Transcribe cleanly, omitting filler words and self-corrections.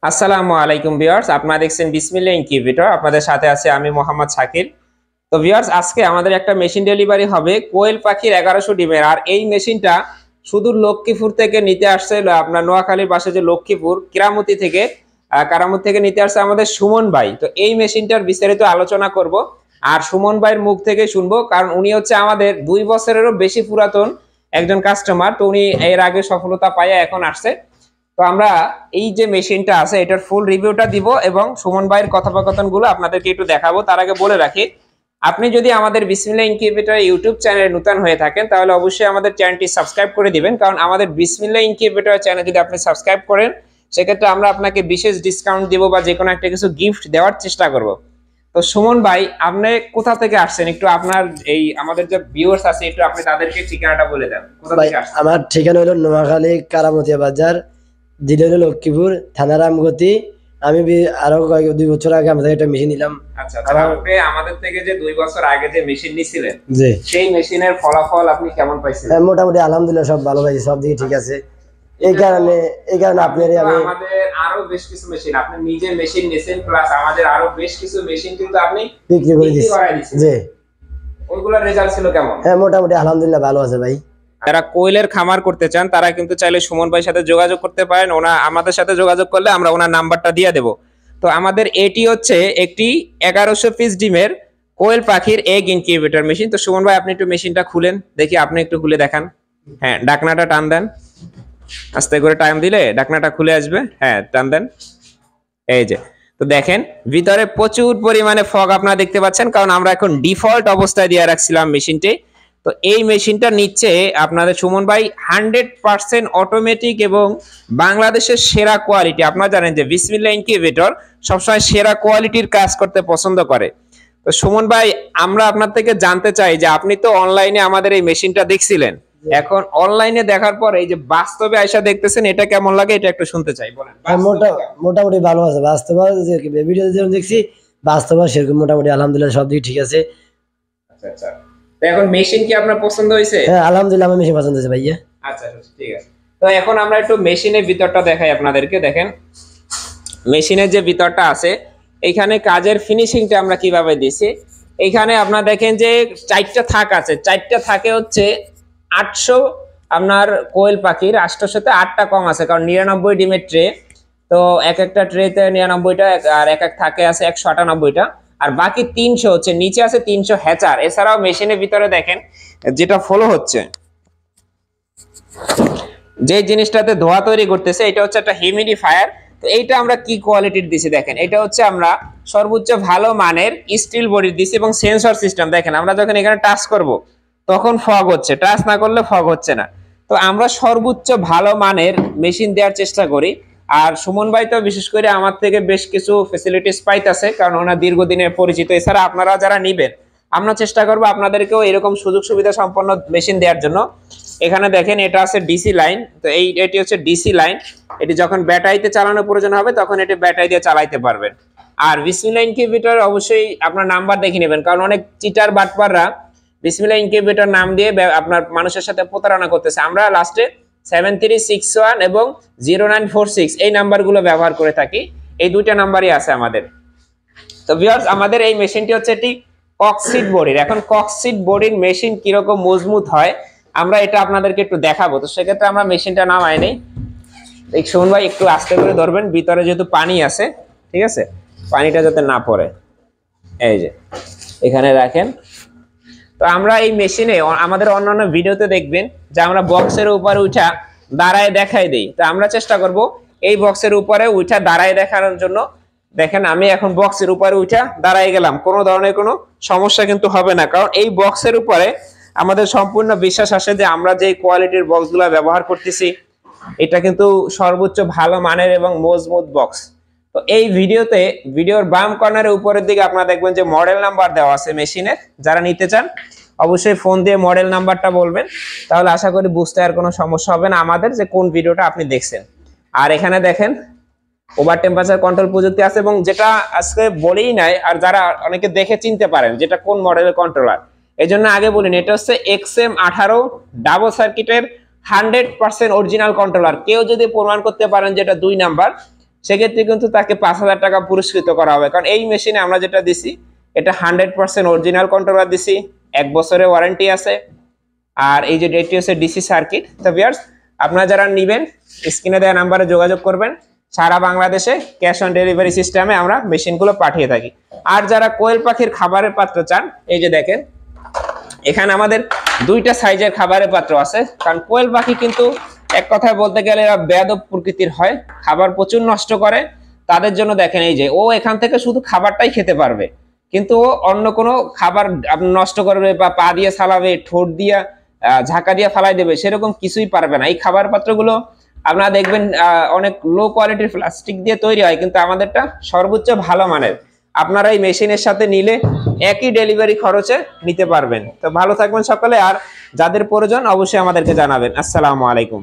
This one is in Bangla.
আসসালামু আলাইকুম ভিউয়ার্স, আপনারা দেখছেন বিসমিল্লাহ ইনকিউবেটর। আপনাদের সাথে আছে আমি মোহাম্মদ শাকিল। তো ভিউয়ার্স, আজকে আমাদের একটা মেশিন ডেলিভারি হবে কোয়েল পাখির 1100 ডিমের। আর এই মেশিনটা শুধু লক্ষ্মীপুর থেকে নিতে আসছে, আপনার নোয়াখালীর পাশে যে লক্ষ্মীপুর কিরামতি থেকে কারামত থেকে নিতে আসছে আমাদের সুমন ভাই। তো এই মেশিনটার বিস্তারিত আলোচনা করব আর সুমন ভাইয়ের মুখ থেকে শুনবো, কারণ উনি হচ্ছে আমাদের 2 বছরেরও বেশি পুরাতন একজন কাস্টমার। তো উনি এর আগে সফলতা পাইয়া এখন আসছে। তো আমরা এই যে মেশিনটা আছে এটার ফুল রিভিউটা দিব এবং সুমন ভাইয়ের কথোপকথনগুলো আপনাদেরকে একটু দেখাবো। তার আগে বলে রাখি, আপনি যদি আমাদের বিসমিল্লাহ ইনকিউবেটর ইউটিউব চ্যানেলে নতুন হয়ে থাকেন তাহলে অবশ্যই আমাদের চ্যানেলটি সাবস্ক্রাইব করে দিবেন, কারণ আমাদের বিসমিল্লাহ ইনকিউবেটর চ্যানেল যদি আপনি সাবস্ক্রাইব করেন সেক্ষেত্রে আমরা আপনাকে বিশেষ ডিসকাউন্ট দিব বা যে কোনো একটা কিছু গিফট দেওয়ার চেষ্টা করব। তো সুমন ভাই, আপনি কোথা থেকে আসছেন, একটু আপনার এই আমাদের যে ভিউয়ার্স আছে একটু আপনি তাদেরকে ঠিকানাটা বলে দেন। কোথা থেকে আসছেন? আমার ঠিকানা হলো নোয়াখালী কারামতিয়া বাজার, জেলা হলো লক্ষ্মীপুর, থানা রামগতি। আমি আরো 2 বছর আগে আমাদের একটা মেশিন নিলাম। আচ্ছা, আপনি আমাদের থেকে যে 2 বছর আগে যে মেশিন নিছিলেন, জি, সেই মেশিনের ফলাফল আপনি কেমন পাইছেন? মোটামুটি আলহামদুলিল্লাহ সব ভালো পাইছি, সব দিকে ঠিক আছে। এই কারণে আপনার আমাদের আরো বেশ কিছু মেশিন আপনি নিজে মেশিন নিছেন, প্লাস আমাদের আরো বেশ কিছু মেশিন কিন্তু আপনি বিক্রি করে দিয়েছেন। জি, ওইগুলোর রেজাল্ট ছিল কেমন? হ্যাঁ, মোটামুটি আলহামদুলিল্লাহ ভালো আছে ভাই। যারা কোয়েলের খামার করতে চান তারা কিন্তু চাইলে সুমন ভাইয়ের সাথে যোগাযোগ করতে পারেন। আমাদের সাথে যোগাযোগ করলে আমরা ওনার নাম্বারটা দিয়ে দেব। তো আমাদের এটি হচ্ছে একটি 1100 পিস ডিমের কোয়েল পাখির এগ ইনকিউবেটর মেশিন। তো সুমন ভাই, আপনি একটু মেশিনটা খুলেন দেখি, আপনি একটু খুলে দেখান। হ্যাঁ, ডাকনাটা টান দেন, আস্তে করে টাইম দিলে ডাকনাটা খুলে আসবে। হ্যাঁ, টান দেন। এই যে, তো দেখেন ভিতরে প্রচুর পরিমাণে ফগ আপনারা দেখতে পাচ্ছেন, কারণ আমরা এখন ডিফল্ট অবস্থায় দিয়ে রাখছিলাম মেশিনটি। তো এই মেশিনটা নিচ্ছে আপনাদের সুমন ভাই 100% অটোমেটিক এবং বাংলাদেশের সেরা কোয়ালিটি। আপনারা জানেন যে বিসমিল্লাহ ইনকিউবেটর সবসময় সেরা কোয়ালিটির কাজ করতে পছন্দ করে। তো সুমন ভাই, আমরা আপনার থেকে জানতে চাই যে আপনি তো অনলাইনে আমাদের এই মেশিনটা দেখছিলেন, এখন অনলাইনে দেখার পর এই যে বাস্তবে আয়সা দেখতেছেন, এটা কেমন লাগে এটা একটু শুনতে চাই, বলেন। মোটামুটি ভালো আছে, বাস্তবে ভিডিও যেরকম দেখছি বাস্তবে সেরকম মোটামুটি আলহামদুলিল্লাহ সব দিকে ঠিক আছে। আচ্ছা আচ্ছা, তো এখন মেশিন কি আপনার পছন্দ হয়েছে? হ্যাঁ, আলহামদুলিল্লাহ আমার মেশিন পছন্দ হয়েছে ভাইয়া। আচ্ছা ঠিক আছে, তো এখন আমরা একটু মেশিনের ভিতরটা দেখাই আপনাদেরকে। দেখেন মেশিনের যে ভিতরটা আছে, এইখানে কাজের ফিনিশিংটা আমরা কিভাবে দিছি। এইখানে আপনারা দেখেন যে 4টা থাক আছে, 4টা থাকে হচ্ছে 800 আপনার কোয়েল পাখির 800-তে 8টা কম আছে, কারণ 99 ডিমের ট্রে। তো এক একটা ট্রেতে 99টা আর এক থাকে আছে 198টা, আর বাকি 300 হচ্ছে নিচে আছে 300 হ্যাচার। এছাড়াও মেশিনের ভিতরে দেখেন যেটা ফলো হচ্ছে, যে জিনিসটাতে ধোয়া তৈরি করতেছে এটা হচ্ছে একটা হিউমিডিফায়ার। তো এইটা আমরা কি কোয়ালিটির দিছি দেখেন, এটা হচ্ছে আমরা সর্বোচ্চ ভালো মানের স্টিল বডির দিছি এবং সেন্সর সিস্টেম। দেখেন আমরা যখন এখানে টাচ করব তখন ফগ হচ্ছে, টাচ না করলে ফগ হচ্ছে না। তো আমরা সর্বোচ্চ ভালো মানের মেশিন দেওয়ার চেষ্টা করি। আর সুমন ভাই তো বিশেষ করে আমার থেকে বেশ কিছু ফ্যাসিলিটিস পাইতেছে, কারণ ওনার দীর্ঘদিনের পরিচিত। এছাড়া আপনারা যারা নিবেন, আমরা চেষ্টা করবো আপনাদেরকেও এরকম সুযোগ সুবিধা সম্পন্ন মেশিন দেওয়ার জন্য। এখানে দেখেন এটা আছে ডিসি লাইন, তো এটি হচ্ছে ডিসি লাইন। এটি যখন ব্যাটারিতে চালানোর প্রয়োজন হবে তখন এটি ব্যাটারি দিয়ে চালাইতে পারবেন। আর বিসমিল্লাহ ইনকিউবেটর অবশ্যই আপনার নাম্বার দেখে নেবেন, কারণ অনেক চিটার বাটপাররা বিসমিল্লাহ ইনকিউবেটর নাম দিয়ে আপনার মানুষের সাথে প্রতারণা করতেছে। আমরা লাস্টে 7361 এবং 0946 এই নাম্বারগুলো ব্যবহার করে থাকি, এই 2টা নাম্বারই আছে আমাদের। তো ভিউয়ার্স, আমাদের এই মেশিনটি হচ্ছে এটি কক্সিট বডির। এখন কক্সিট বডির মেশিন কিরকম মজবুত হয় আমরা এটা আপনাদেরকে একটু দেখাবো। তো সেক্ষেত্রে আমরা মেশিনটা নামাই নেই। সুমন ভাই একটু আস্তে করে ধরবেন, ভিতরে যেহেতু পানি আছে, ঠিক আছে, পানিটা যাতে না পড়ে। এই যে এখানে রাখেন। তো আমরা এই মেশিনে আমাদের অন্যান্য ভিডিওতে দেখবেন যে আমরা বক্সের উপরে উঠা দাঁড়ায় দেখাই দেই। তো আমরা চেষ্টা করব এই বক্সের উপরে উঠা দাঁড়ায় দেখানোর জন্য। দেখেন আমি এখন বক্সের উপরে উঠা দাঁড়ায় গেলাম, কোনো ধরনের কোনো সমস্যা কিন্তু হবে না, কারণ এই বক্সের উপরে আমাদের সম্পূর্ণ বিশ্বাস আসে যে আমরা যে কোয়ালিটির বক্সগুলো ব্যবহার করতেছি এটা কিন্তু সর্বোচ্চ ভালো মানের এবং মজবুত বক্স। তো এই ভিডিওর বাম কর্নারের উপরের দিকে আপনারা দেখবেন যে মডেল নাম্বার দেওয়া আছে মেশিনের। যারা নিতে চান অবশ্যই ফোন দিয়ে মডেল নাম্বারটা বলবেন, তাহলে আশা করি বুঝতে আর কোনো সমস্যা হবে না আমাদের যে কোন ভিডিওটা আপনি দেখছেন। আর এখানে দেখেন ওভার টেম্পারেচার কন্ট্রোল প্রযুক্তি আছে, এবং যেটা আজকে বলেই নাই আর যারা অনেকে দেখে চিনতে পারেন যেটা কোন মডেলের কন্ট্রোলার, এই জন্য আগে বলিনি, এটা হচ্ছে XM18 ডাবল সার্কিটের 100% অরিজিনাল কন্ট্রোলার। কেউ যদি প্রমাণ করতে পারেন যেটা 2 নাম্বার, সেক্ষেত্রে কিন্তু তাকে 5,000 টাকা পুরস্কৃত করা হবে। কারণ এই মেশিনে আমরা যেটা দিছি এটা 100% অরিজিনাল কন্ট্রোলার দিছি, 1 বছরের ওয়ারেন্টি আছে। আর এই যে এটি হচ্ছে ডিসি সার্কিট। তো ভিউয়ার্স, আপনারা যারা নেবেন স্ক্রিনে দেওয়া নাম্বারে যোগাযোগ করবেন। সারা বাংলাদেশে ক্যাশ অন ডেলিভারি সিস্টেমে আমরা মেশিনগুলো পাঠিয়ে থাকি। আর যারা কোয়েল পাখির খাবারের পাত্র চান, এই যে দেখেন এখানে আমাদের 2টা সাইজের খাবারের পাত্র আছে। কারণ কোয়েল পাখি কিন্তু এক কথায় বলতে গেলে এরা বেয়াদব প্রকৃতির হয়, খাবার প্রচুর নষ্ট করে। তাদের জন্য দেখেন এই যে ও এখান থেকে শুধু খাবারটাই খেতে পারবে, কিন্তু ও অন্য কোনো খাবার নষ্ট করবে বা পা দিয়ে ফালাবে, ঠোঁট দিয়ে ঝাঁকা দিয়ে ফালাই দেবে, সেরকম কিছুই পারবে না। এই খাবার পাত্রগুলো আপনারা দেখবেন অনেক লো কোয়ালিটির প্লাস্টিক দিয়ে তৈরি হয়, কিন্তু আমাদেরটা সর্বোচ্চ ভালো মানের। আপনারা এই মেশিনের সাথে নিলে একই ডেলিভারি খরচে নিতে পারবেন। তো ভালো থাকবেন সকলে, আর যাদের প্রয়োজন অবশ্যই আমাদেরকে জানাবেন। আসসালামু আলাইকুম।